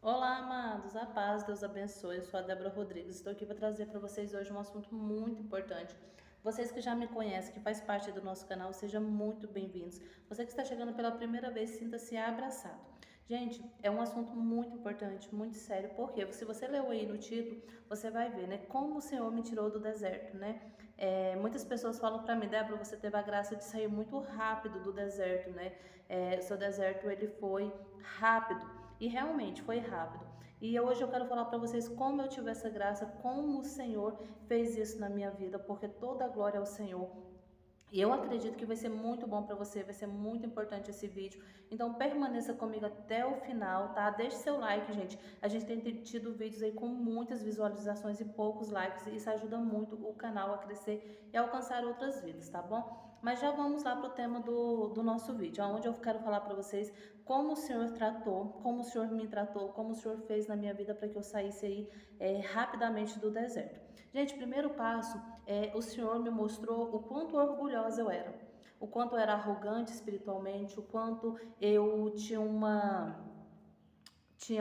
Olá, amados, a paz, Deus abençoe. Eu sou a Débora Rodrigues. Estou aqui para trazer para vocês hoje um assunto muito importante. Vocês que já me conhecem, que faz parte do nosso canal, sejam muito bem-vindos. Você que está chegando pela primeira vez, sinta-se abraçado. Gente, é um assunto muito importante, muito sério, porque se você leu aí no título, você vai ver, né, como o Senhor me tirou do deserto, né? Muitas pessoas falam para mim, Débora, você teve a graça de sair muito rápido do deserto, né? O seu deserto, ele foi rápido. E realmente foi rápido. E hoje eu quero falar para vocês como eu tive essa graça, como o Senhor fez isso na minha vida, porque toda a glória é ao Senhor. E eu acredito que vai ser muito bom para você, vai ser muito importante esse vídeo. Então permaneça comigo até o final, tá? Deixe seu like, gente. A gente tem tido vídeos aí com muitas visualizações e poucos likes, e isso ajuda muito o canal a crescer e a alcançar outras vidas, tá bom? Mas já vamos lá para o tema do nosso vídeo, onde eu quero falar para vocês como o Senhor tratou, como o Senhor me tratou, como o Senhor fez na minha vida para que eu saísse aí rapidamente do deserto. Gente, primeiro passo, o Senhor me mostrou o quanto orgulhosa eu era, o quanto eu era arrogante espiritualmente, o quanto eu tinha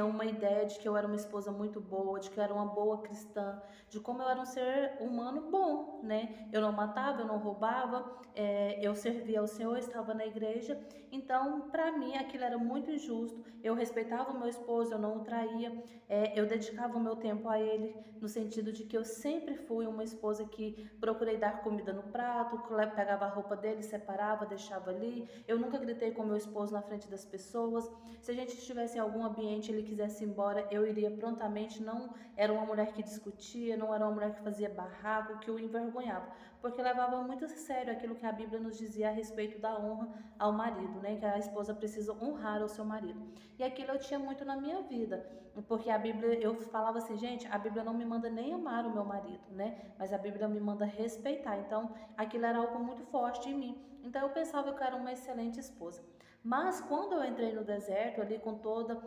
uma ideia de que eu era uma esposa muito boa, de que eu era uma boa cristã, de como eu era um ser humano bom, né? Eu não matava, eu não roubava, eu servia ao Senhor, estava na igreja. Então, para mim, aquilo era muito injusto. Eu respeitava o meu esposo, eu não o traía, eu dedicava o meu tempo a ele, no sentido de que eu sempre fui uma esposa que procurei dar comida no prato, pegava a roupa dele, separava, deixava ali. Eu nunca gritei com meu esposo na frente das pessoas. Se a gente estivesse em algum ambiente e ele quisesse ir embora, eu iria prontamente. Não era uma mulher que discutia, não era uma mulher que fazia barraco, que o envergonhava, porque levava muito a sério aquilo que a Bíblia nos dizia a respeito da honra ao marido, né? Que a esposa precisa honrar o seu marido. E aquilo eu tinha muito na minha vida, porque a Bíblia, eu falava assim, gente, a Bíblia não me manda nem amar o meu marido, né? Mas a Bíblia me manda respeitar. Então, aquilo era algo muito forte em mim. Então, eu pensava que eu era uma excelente esposa. Mas quando eu entrei no deserto, ali com toda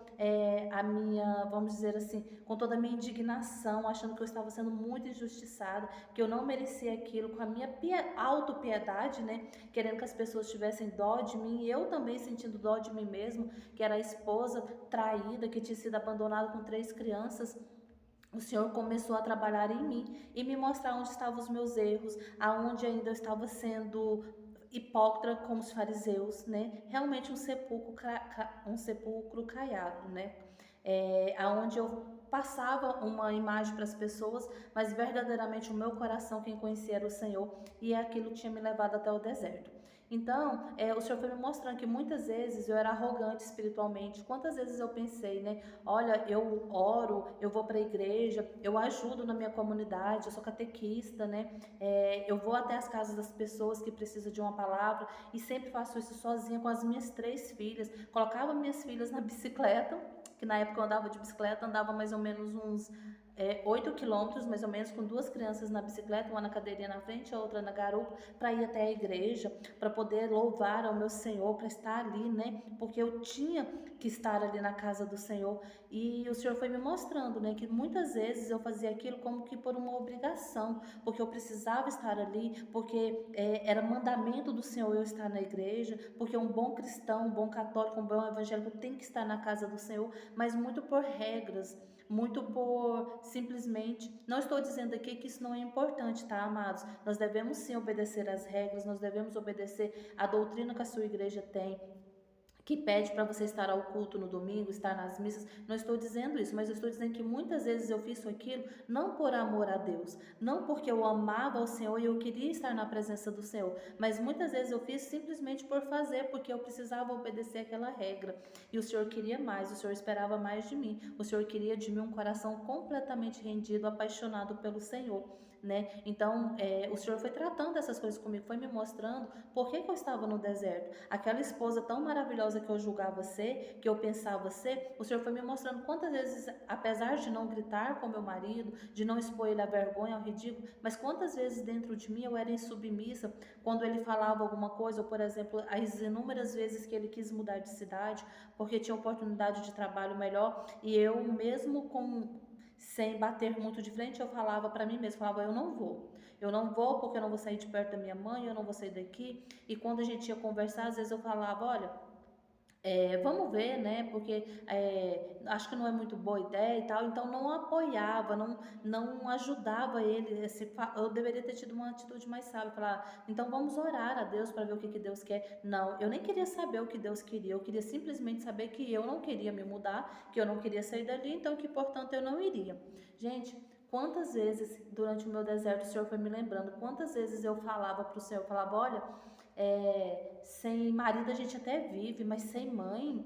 a minha, vamos dizer assim, com toda a minha indignação, achando que eu estava sendo muito injustiçada, que eu não merecia aquilo, com a minha autopiedade, né, querendo que as pessoas tivessem dó de mim, e eu também sentindo dó de mim mesmo, que era a esposa traída, que tinha sido abandonada com 3 crianças. O Senhor começou a trabalhar em mim e me mostrar onde estavam os meus erros, aonde ainda eu estava sendo hipócrita como os fariseus, né? Realmente um sepulcro caiado, né? Aonde eu passava uma imagem para as pessoas, mas verdadeiramente o meu coração, quem conhecia era o Senhor, e aquilo tinha me levado até o deserto. Então, o Senhor foi me mostrando que muitas vezes eu era arrogante espiritualmente. Quantas vezes eu pensei, né? Olha, eu oro, eu vou para a igreja, eu ajudo na minha comunidade, eu sou catequista, né? Eu vou até as casas das pessoas que precisam de uma palavra, e sempre faço isso sozinha com as minhas 3 filhas. Colocava minhas filhas na bicicleta, que na época eu andava de bicicleta, andava mais ou menos uns 8 quilômetros, mais ou menos, com 2 crianças na bicicleta, uma na cadeirinha na frente, a outra na garupa, para ir até a igreja, para poder louvar ao meu Senhor, para estar ali, né? Porque eu tinha que estar ali na casa do Senhor. E o Senhor foi me mostrando, né, que muitas vezes eu fazia aquilo como que por uma obrigação, porque eu precisava estar ali, porque era mandamento do Senhor eu estar na igreja, porque um bom cristão, um bom católico, um bom evangélico tem que estar na casa do Senhor, mas muito por regras, muito por simplesmente. Não estou dizendo aqui que isso não é importante, tá, amados? Nós devemos sim obedecer às regras, nós devemos obedecer à doutrina que a sua igreja tem, que pede para você estar ao culto no domingo, estar nas missas. Não estou dizendo isso, mas eu estou dizendo que muitas vezes eu fiz aquilo não por amor a Deus, não porque eu amava o Senhor e eu queria estar na presença do Senhor, mas muitas vezes eu fiz simplesmente por fazer, porque eu precisava obedecer aquela regra. E o Senhor queria mais, o Senhor esperava mais de mim, o Senhor queria de mim um coração completamente rendido, apaixonado pelo Senhor, né? Então, o Senhor foi tratando essas coisas comigo, foi me mostrando por que eu estava no deserto. Aquela esposa tão maravilhosa que eu julgava ser, que eu pensava ser, o Senhor foi me mostrando quantas vezes, apesar de não gritar com meu marido, de não expor ele à vergonha, ao ridículo, mas quantas vezes dentro de mim eu era insubmissa quando ele falava alguma coisa, ou por exemplo, as inúmeras vezes que ele quis mudar de cidade, porque tinha oportunidade de trabalho melhor, e eu mesmo sem bater muito de frente, eu falava para mim mesma, falava, eu não vou porque eu não vou sair de perto da minha mãe, eu não vou sair daqui. E quando a gente ia conversar, às vezes eu falava, olha, Vamos ver, né? Porque acho que não é muito boa ideia e tal, então não apoiava, não ajudava ele. Eu deveria ter tido uma atitude mais sábia, falar, então vamos orar a Deus para ver o que Deus quer. Não, eu nem queria saber o que Deus queria, eu queria simplesmente saber que eu não queria me mudar, que eu não queria sair dali, então que portanto eu não iria. Gente, quantas vezes durante o meu deserto o Senhor foi me lembrando, quantas vezes eu falava para o Senhor, eu falava, olha. Sem marido a gente até vive, mas sem mãe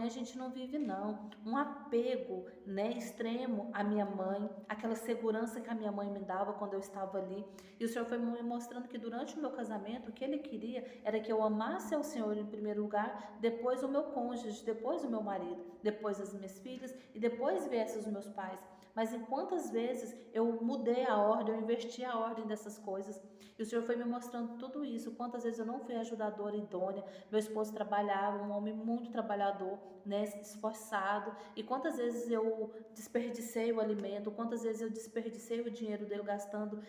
a gente não vive não. Um apego, né, extremo à minha mãe, aquela segurança que a minha mãe me dava quando eu estava ali. E o Senhor foi me mostrando que durante o meu casamento, o que Ele queria era que eu amasse ao Senhor em primeiro lugar, depois o meu cônjuge, depois o meu marido, depois as minhas filhas e depois viesse os meus pais. Mas em quantas vezes eu mudei a ordem, eu inverti a ordem dessas coisas. E o Senhor foi me mostrando tudo isso. Quantas vezes eu não fui ajudadora idônea. Meu esposo trabalhava, um homem muito trabalhador, né, esforçado. E quantas vezes eu desperdicei o alimento, quantas vezes eu desperdicei o dinheiro dele gastando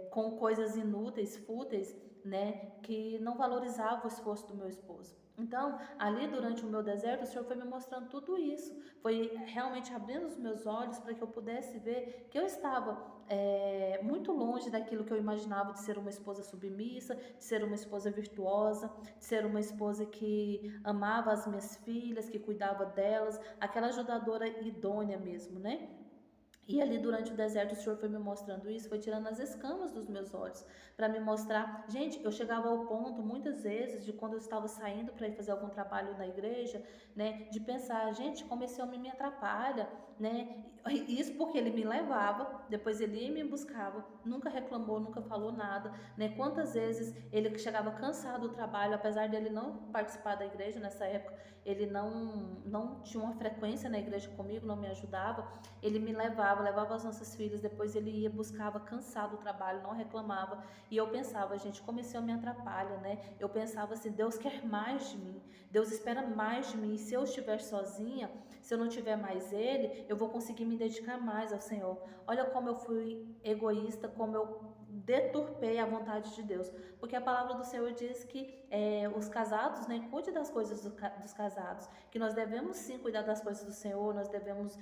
com coisas inúteis, fúteis, né, que não valorizavam o esforço do meu esposo. Então, ali durante o meu deserto, o Senhor foi me mostrando tudo isso. Foi realmente abrindo os meus olhos para que eu pudesse ver que eu estava muito longe daquilo que eu imaginava de ser uma esposa submissa, de ser uma esposa virtuosa, de ser uma esposa que amava as minhas filhas, que cuidava delas, aquela ajudadora idônea mesmo, né? E ali durante o deserto o Senhor foi me mostrando isso, foi tirando as escamas dos meus olhos, para me mostrar. Gente, eu chegava ao ponto muitas vezes de quando eu estava saindo para ir fazer algum trabalho na igreja, né, de pensar, gente, como esse homem me atrapalha, né? Isso porque ele me levava, depois ele ia e me buscava, nunca reclamou, nunca falou nada, né? Quantas vezes ele chegava cansado do trabalho, apesar dele não participar da igreja nessa época, ele não tinha uma frequência na igreja comigo, não me ajudava. Ele me levava as nossas filhas, depois ele ia, buscava cansado do trabalho, não reclamava. E eu pensava, gente, como esse homem me atrapalha, né? Eu pensava assim, Deus quer mais de mim, Deus espera mais de mim. E se eu estiver sozinha, se eu não tiver mais Ele, eu vou conseguir me dedicar mais ao Senhor. Olha como eu fui egoísta, como eu deturpei a vontade de Deus. Porque a palavra do Senhor diz que os casados, né, cuide das coisas dos casados. Que nós devemos sim cuidar das coisas do Senhor, nós devemos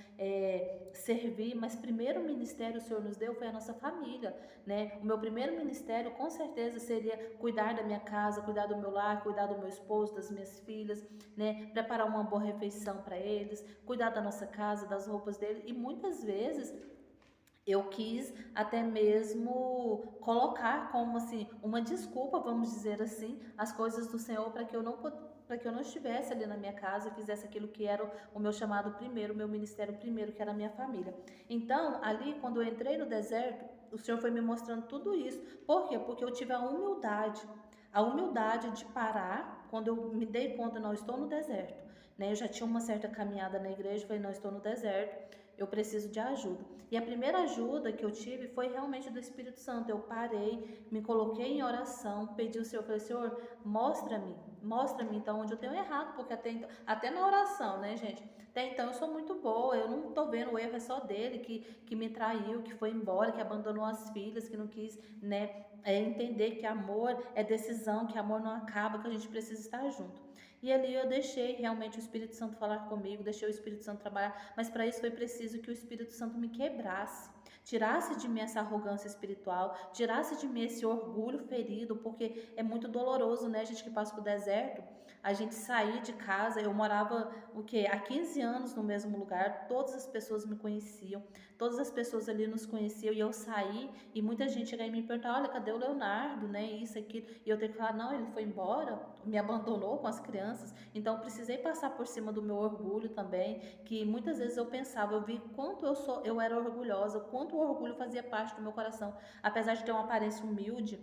servir, mas primeiro ministério o Senhor nos deu foi a nossa família, né? O meu primeiro ministério com certeza seria cuidar da minha casa, cuidar do meu lar, cuidar do meu esposo, das minhas filhas, né? Preparar uma boa refeição para eles, cuidar da nossa casa, das roupas deles. E muitas vezes eu quis até mesmo colocar como assim uma desculpa, vamos dizer assim, as coisas do Senhor para que eu não estivesse ali na minha casa e fizesse aquilo que era o meu chamado primeiro, o meu ministério primeiro, que era a minha família. Então, ali quando eu entrei no deserto, o Senhor foi me mostrando tudo isso. Por quê? Porque eu tive a humildade de parar quando eu me dei conta, não estou no deserto, né? Eu já tinha uma certa caminhada na igreja, falei, não estou no deserto, eu preciso de ajuda. E a primeira ajuda que eu tive foi realmente do Espírito Santo. Eu parei, me coloquei em oração, pedi ao Senhor, falei, Senhor, mostra-me então onde eu tenho errado, porque até na oração, né, gente? Até então eu sou muito boa, eu não tô vendo, o erro é só dele, que me traiu, que foi embora, que abandonou as filhas, que não quis, né, entender que amor é decisão, que amor não acaba, que a gente precisa estar junto. E ali eu deixei realmente o Espírito Santo falar comigo, deixei o Espírito Santo trabalhar, mas para isso foi preciso que o Espírito Santo me quebrasse, tirasse de mim essa arrogância espiritual, tirasse de mim esse orgulho ferido, porque é muito doloroso, né, a gente que passa pro deserto, a gente sair de casa. Eu morava o quê? Há 15 anos no mesmo lugar, todas as pessoas me conheciam, todas as pessoas ali nos conheciam, e eu saí e muita gente chega e me pergunta, olha, cadê o Leonardo, né, isso, aquilo, e eu tenho que falar, não, ele foi embora, me abandonou com as crianças. Então precisei passar por cima do meu orgulho também, que muitas vezes eu pensava, eu vi quanto eu era orgulhosa, quanto o orgulho fazia parte do meu coração, apesar de ter uma aparência humilde,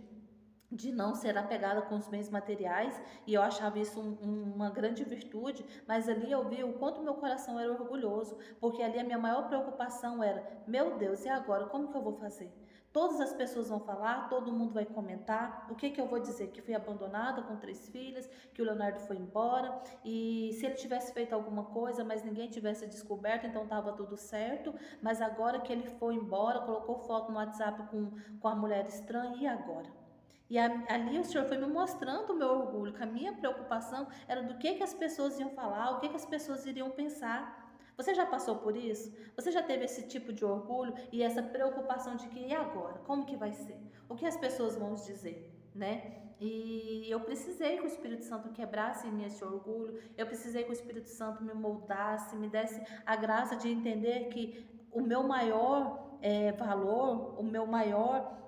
de não ser apegada com os bens materiais, e eu achava isso uma grande virtude, mas ali eu vi o quanto meu coração era orgulhoso, porque ali a minha maior preocupação era, meu Deus, e agora, como que eu vou fazer? Todas as pessoas vão falar, todo mundo vai comentar, o que que eu vou dizer? Que fui abandonada com 3 filhas, que o Leonardo foi embora, e se ele tivesse feito alguma coisa, mas ninguém tivesse descoberto, então estava tudo certo, mas agora que ele foi embora, colocou foto no WhatsApp com a mulher estranha, e agora? E ali o Senhor foi me mostrando o meu orgulho, que a minha preocupação era do que as pessoas iam falar, o que as pessoas iriam pensar. Você já passou por isso? Você já teve esse tipo de orgulho e essa preocupação de que, e agora? Como que vai ser? O que as pessoas vão dizer, né? E eu precisei que o Espírito Santo quebrasse em mim esse orgulho, eu precisei que o Espírito Santo me moldasse, me desse a graça de entender que o meu maior valor, o meu maior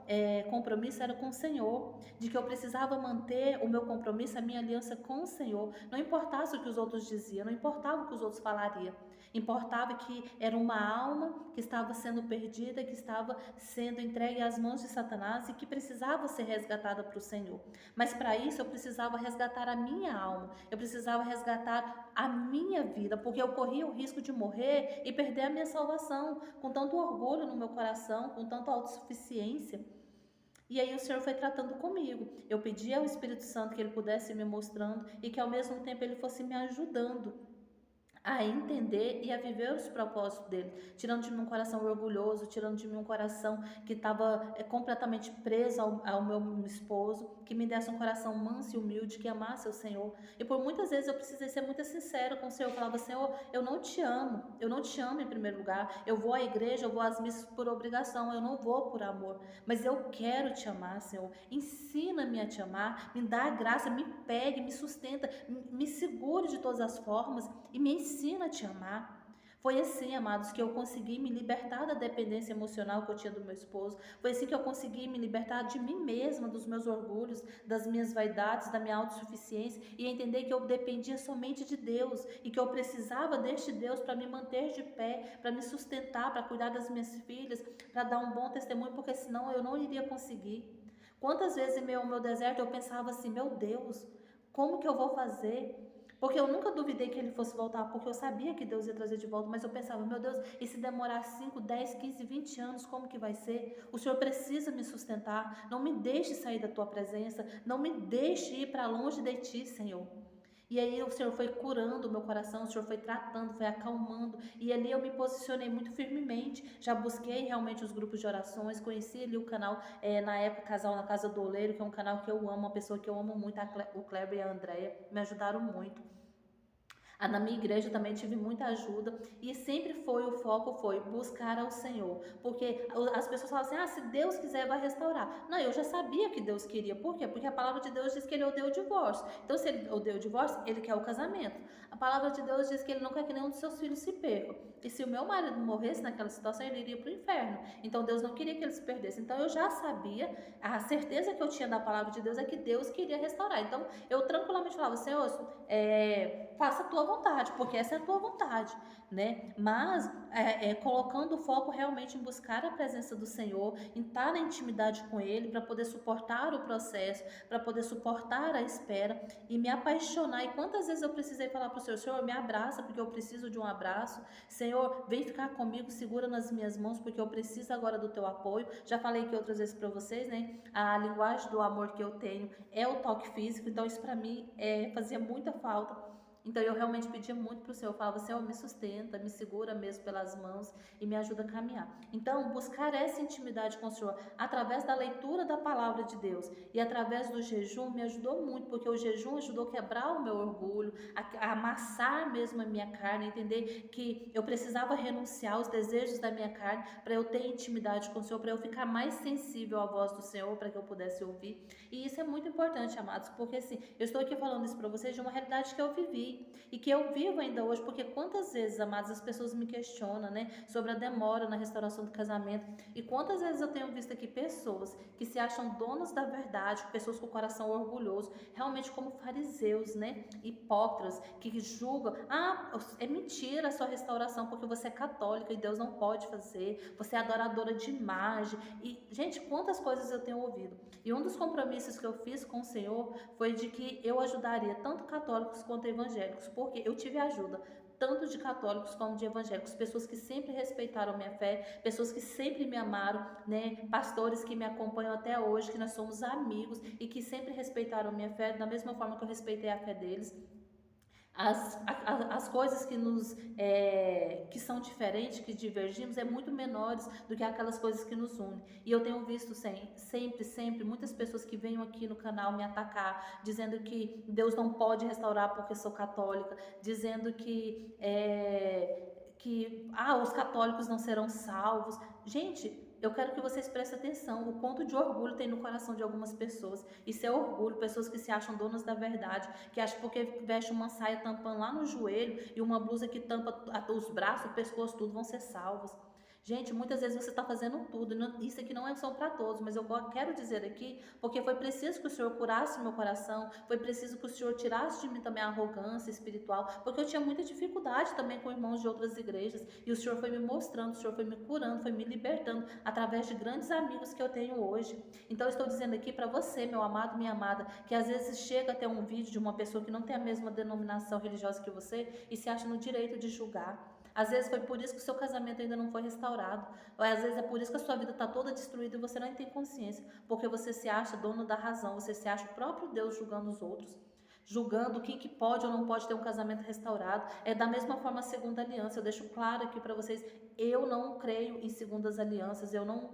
compromisso era com o Senhor, de que eu precisava manter o meu compromisso, a minha aliança com o Senhor, não importasse o que os outros diziam, não importava o que os outros falariam, importava que era uma alma que estava sendo perdida, que estava sendo entregue às mãos de Satanás e que precisava ser resgatada para o Senhor. Mas para isso eu precisava resgatar a minha alma, eu precisava resgatar a minha vida, porque eu corria o risco de morrer e perder a minha salvação, com tanto orgulho no meu coração, com tanta autossuficiência. E aí o Senhor foi tratando comigo. Eu pedi ao Espírito Santo que Ele pudesse me mostrando e que ao mesmo tempo Ele fosse me ajudando a entender e a viver os propósitos dele, tirando de mim um coração orgulhoso, tirando de mim um coração que estava completamente preso ao meu esposo, que me desse um coração manso e humilde, que amasse o Senhor. E por muitas vezes eu precisei ser muito sincera com o Senhor. Eu falava: Senhor, eu não te amo em primeiro lugar, eu vou à igreja, eu vou às missas por obrigação, eu não vou por amor, mas eu quero te amar, Senhor, ensina-me a te amar, me dá a graça, me pegue, me sustenta, me segure de todas as formas e me ensina a te amar. Foi assim, amados, que eu consegui me libertar da dependência emocional que eu tinha do meu esposo. Foi assim que eu consegui me libertar de mim mesma, dos meus orgulhos, das minhas vaidades, da minha autossuficiência e entender que eu dependia somente de Deus e que eu precisava deste Deus para me manter de pé, para me sustentar, para cuidar das minhas filhas, para dar um bom testemunho, porque senão eu não iria conseguir. Quantas vezes em meu deserto eu pensava assim: meu Deus, como que eu vou fazer? Porque eu nunca duvidei que ele fosse voltar, porque eu sabia que Deus ia trazer de volta, mas eu pensava: meu Deus, e se demorar 5, 10, 15, 20 anos, como que vai ser? O Senhor precisa me sustentar, não me deixe sair da tua presença, não me deixe ir para longe de ti, Senhor. E aí o Senhor foi curando o meu coração, o Senhor foi tratando, foi acalmando, e ali eu me posicionei muito firmemente, já busquei realmente os grupos de orações, conheci ali o canal, na época Casal na Casa do Oleiro, que é um canal que eu amo, uma pessoa que eu amo muito, o Kleber e a Andrea, me ajudaram muito. Na minha igreja também tive muita ajuda e sempre o foco foi buscar ao Senhor, porque as pessoas falam assim: ah, se Deus quiser vai restaurar. Não, eu já sabia que Deus queria. Por quê? Porque a palavra de Deus diz que Ele odeia o divórcio. Então, se Ele odeia o divórcio, Ele quer o casamento. A palavra de Deus diz que Ele não quer que nenhum dos seus filhos se perca. E se o meu marido morresse naquela situação, ele iria para o inferno. Então Deus não queria que ele se perdesse. Então eu já sabia, a certeza que eu tinha da palavra de Deus é que Deus queria restaurar. Então eu tranquilamente falava: Senhor, faça a tua vontade, porque essa é a tua vontade, né? Mas colocando o foco realmente em buscar a presença do Senhor, em estar na intimidade com Ele, para poder suportar o processo, para poder suportar a espera e me apaixonar. E quantas vezes eu precisei falar para o Senhor: Senhor, me abraça, porque eu preciso de um abraço. Senhor, vem ficar comigo, segura nas minhas mãos, porque eu preciso agora do teu apoio. Já falei aqui outras vezes para vocês, né? A linguagem do amor que eu tenho é o toque físico, então isso para mim fazia muita falta. Então eu realmente pedia muito para o Senhor, eu falava: Senhor, me sustenta, me segura mesmo pelas mãos e me ajuda a caminhar. Então, buscar essa intimidade com o Senhor através da leitura da palavra de Deus e através do jejum me ajudou muito, porque o jejum ajudou a quebrar o meu orgulho, a amassar mesmo a minha carne, a entender que eu precisava renunciar aos desejos da minha carne para eu ter intimidade com o Senhor, para eu ficar mais sensível à voz do Senhor, para que eu pudesse ouvir. E isso é muito importante, amados, porque assim, eu estou aqui falando isso para vocês de uma realidade que eu vivi e que eu vivo ainda hoje, porque quantas vezes, amados, as pessoas me questionam, né, sobre a demora na restauração do casamento, e quantas vezes eu tenho visto aqui pessoas que se acham donas da verdade, pessoas com o coração orgulhoso, realmente como fariseus, né, hipócritas, que julgam: ah, é mentira a sua restauração, porque você é católica e Deus não pode fazer, você é adoradora de imagem, e gente, quantas coisas eu tenho ouvido. E um dos compromissos que eu fiz com o Senhor foi de que eu ajudaria tanto católicos quanto evangélicos, porque eu tive ajuda tanto de católicos como de evangélicos, pessoas que sempre respeitaram minha fé, pessoas que sempre me amaram, né? Pastores que me acompanham até hoje, que nós somos amigos e que sempre respeitaram minha fé da mesma forma que eu respeitei a fé deles. As coisas que são diferentes, que divergimos, é muito menores do que aquelas coisas que nos unem. E eu tenho visto sempre, muitas pessoas que vêm aqui no canal me atacar, dizendo que Deus não pode restaurar porque sou católica, dizendo que os católicos não serão salvos. Gente, eu quero que vocês prestem atenção o quanto de orgulho tem no coração de algumas pessoas. Isso é orgulho, pessoas que se acham donas da verdade, que acham porque veste uma saia tampando lá no joelho e uma blusa que tampa os braços, o pescoço, tudo, vão ser salvos. Gente, muitas vezes você está fazendo tudo, isso aqui não é só para todos, mas eu quero dizer aqui, porque foi preciso que o Senhor curasse meu coração, foi preciso que o Senhor tirasse de mim também a arrogância espiritual, porque eu tinha muita dificuldade também com irmãos de outras igrejas, e o Senhor foi me mostrando, o Senhor foi me curando, foi me libertando, através de grandes amigos que eu tenho hoje. Então eu estou dizendo aqui para você, meu amado, minha amada, que às vezes chega até um vídeo de uma pessoa que não tem a mesma denominação religiosa que você, e se acha no direito de julgar. Às vezes foi por isso que o seu casamento ainda não foi restaurado. Ou às vezes é por isso que a sua vida está toda destruída e você não tem consciência. Porque você se acha dono da razão, você se acha o próprio Deus julgando os outros. Julgando quem que pode ou não pode ter um casamento restaurado. É da mesma forma a segunda aliança. Eu deixo claro aqui para vocês, eu não creio em segundas alianças, eu não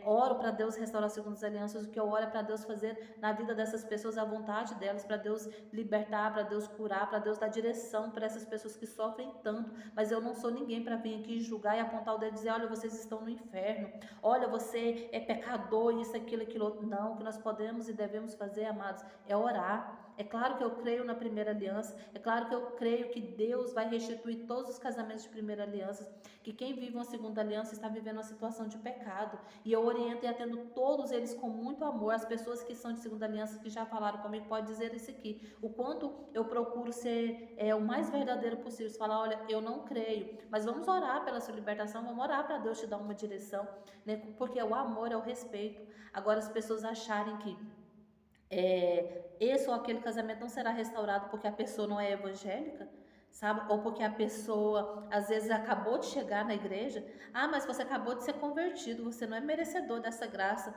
oro para Deus restaurar segundas alianças. O que eu oro é para Deus fazer na vida dessas pessoas a vontade delas, para Deus libertar, para Deus curar, para Deus dar direção para essas pessoas que sofrem tanto. Mas eu não sou ninguém para vir aqui julgar e apontar o dedo e dizer, olha, vocês estão no inferno, olha, você é pecador, isso, aquilo outro. Não, o que nós podemos e devemos fazer, amados, é orar. É claro que eu creio na primeira aliança, é claro que eu creio que Deus vai restituir todos os casamentos de primeira aliança, que quem vive uma segunda aliança está vivendo uma situação de pecado, e eu oriento e atendo todos eles com muito amor. As pessoas que são de segunda aliança, que já falaram comigo, pode dizer isso aqui, o quanto eu procuro ser o mais verdadeiro possível, falar, olha, eu não creio, mas vamos orar pela sua libertação, vamos orar para Deus te dar uma direção, né? Porque o amor é o respeito. Agora as pessoas acharem que esse ou aquele casamento não será restaurado porque a pessoa não é evangélica, sabe? Ou porque a pessoa às vezes acabou de chegar na igreja. Ah, mas você acabou de ser convertido, você não é merecedor dessa graça.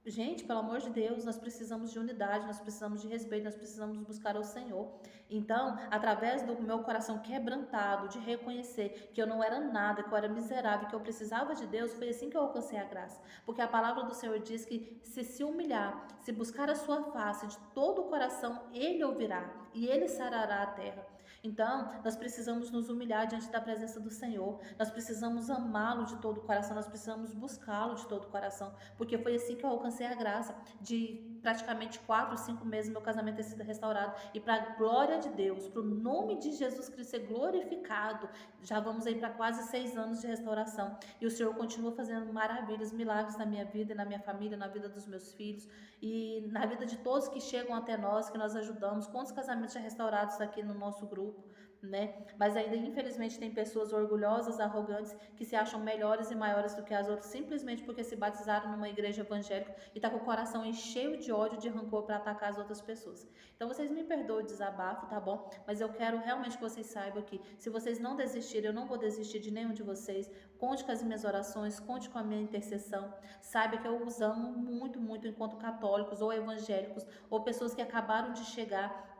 Gente, pelo amor de Deus, nós precisamos de unidade, nós precisamos de respeito, nós precisamos buscar ao Senhor. Então, através do meu coração quebrantado, de reconhecer que eu não era nada, que eu era miserável, que eu precisava de Deus, foi assim que eu alcancei a graça. Porque a palavra do Senhor diz que se humilhar, se buscar a sua face de todo o coração, Ele ouvirá e Ele sarará a terra. Então, nós precisamos nos humilhar diante da presença do Senhor, nós precisamos amá-lo de todo o coração, nós precisamos buscá-lo de todo o coração, porque foi assim que eu alcancei a graça, de praticamente 4, 5 meses meu casamento ter sido restaurado, e para a glória de Deus, para o nome de Jesus Cristo ser glorificado, já vamos aí para quase 6 anos de restauração, e o Senhor continua fazendo maravilhas, milagres na minha vida, na minha família, na vida dos meus filhos, e na vida de todos que chegam até nós, que nós ajudamos. Quantos casamentos já restaurados aqui no nosso grupo, né? Mas ainda infelizmente tem pessoas orgulhosas, arrogantes, que se acham melhores e maiores do que as outras, simplesmente porque se batizaram numa igreja evangélica e tá com o coração cheio de ódio, de rancor para atacar as outras pessoas. Então vocês me perdoem o desabafo, tá bom? Mas eu quero realmente que vocês saibam que se vocês não desistirem, eu não vou desistir de nenhum de vocês. Conte com as minhas orações, conte com a minha intercessão. Saiba que eu os amo muito, muito enquanto católicos ou evangélicos ou pessoas que acabaram de chegar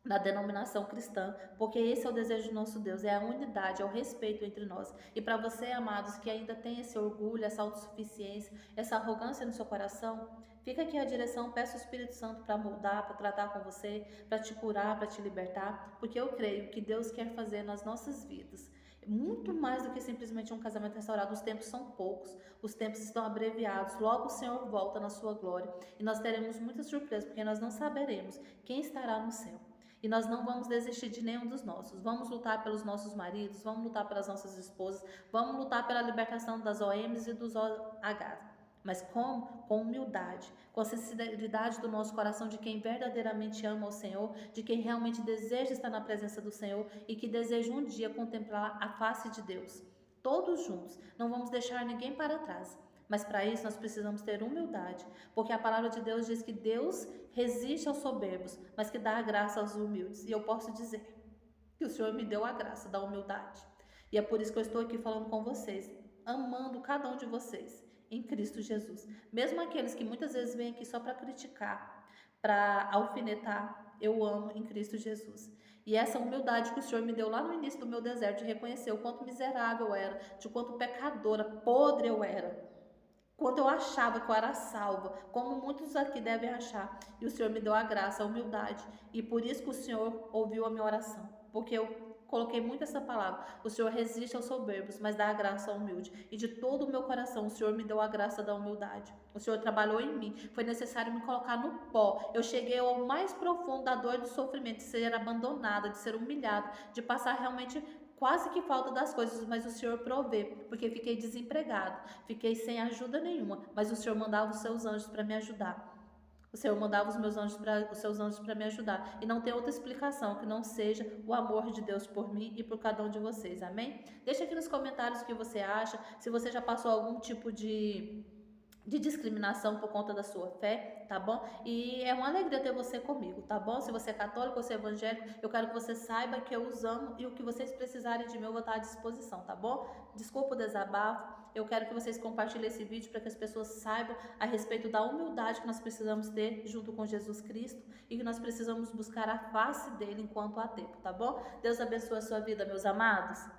na denominação cristã, porque esse é o desejo do nosso Deus, é a unidade, é o respeito entre nós. E para você, amados, que ainda tem esse orgulho, essa autossuficiência, essa arrogância no seu coração, fica aqui a direção, peça o Espírito Santo para moldar, para tratar com você, para te curar, para te libertar, porque eu creio que Deus quer fazer nas nossas vidas muito mais do que simplesmente um casamento restaurado. Os tempos são poucos, os tempos estão abreviados, logo o Senhor volta na sua glória, e nós teremos muitas surpresas, porque nós não saberemos quem estará no céu. E nós não vamos desistir de nenhum dos nossos. Vamos lutar pelos nossos maridos, vamos lutar pelas nossas esposas, vamos lutar pela libertação das OMs e dos OHs. Mas como? Com humildade, com a sinceridade do nosso coração, de quem verdadeiramente ama o Senhor, de quem realmente deseja estar na presença do Senhor e que deseja um dia contemplar a face de Deus. Todos juntos, não vamos deixar ninguém para trás. Mas para isso nós precisamos ter humildade, porque a palavra de Deus diz que Deus resiste aos soberbos, mas que dá a graça aos humildes. E eu posso dizer que o Senhor me deu a graça da humildade. E é por isso que eu estou aqui falando com vocês, amando cada um de vocês em Cristo Jesus. Mesmo aqueles que muitas vezes vêm aqui só para criticar, para alfinetar, eu amo em Cristo Jesus. E essa humildade que o Senhor me deu lá no início do meu deserto, de reconhecer o quanto miserável eu era, de quanto pecadora, podre eu era. Quando eu achava que eu era salva, como muitos aqui devem achar, e o Senhor me deu a graça, a humildade, e por isso que o Senhor ouviu a minha oração, porque eu coloquei muito essa palavra: o Senhor resiste aos soberbos, mas dá a graça ao humilde, e de todo o meu coração o Senhor me deu a graça da humildade, o Senhor trabalhou em mim, foi necessário me colocar no pó, eu cheguei ao mais profundo da dor e do sofrimento, de ser abandonada, de ser humilhada, de passar realmente quase que falta das coisas, mas o Senhor provê, porque fiquei desempregado, fiquei sem ajuda nenhuma, mas o Senhor mandava os seus anjos para me ajudar. O Senhor mandava os seus anjos para me ajudar. E não tem outra explicação que não seja o amor de Deus por mim e por cada um de vocês. Amém? Deixa aqui nos comentários o que você acha, se você já passou algum tipo de discriminação por conta da sua fé, tá bom? E é uma alegria ter você comigo, tá bom? Se você é católico ou se é evangélico, eu quero que você saiba que eu os amo e o que vocês precisarem de mim eu vou estar à disposição, tá bom? Desculpa o desabafo, eu quero que vocês compartilhem esse vídeo para que as pessoas saibam a respeito da humildade que nós precisamos ter junto com Jesus Cristo e que nós precisamos buscar a face dele enquanto há tempo, tá bom? Deus abençoe a sua vida, meus amados.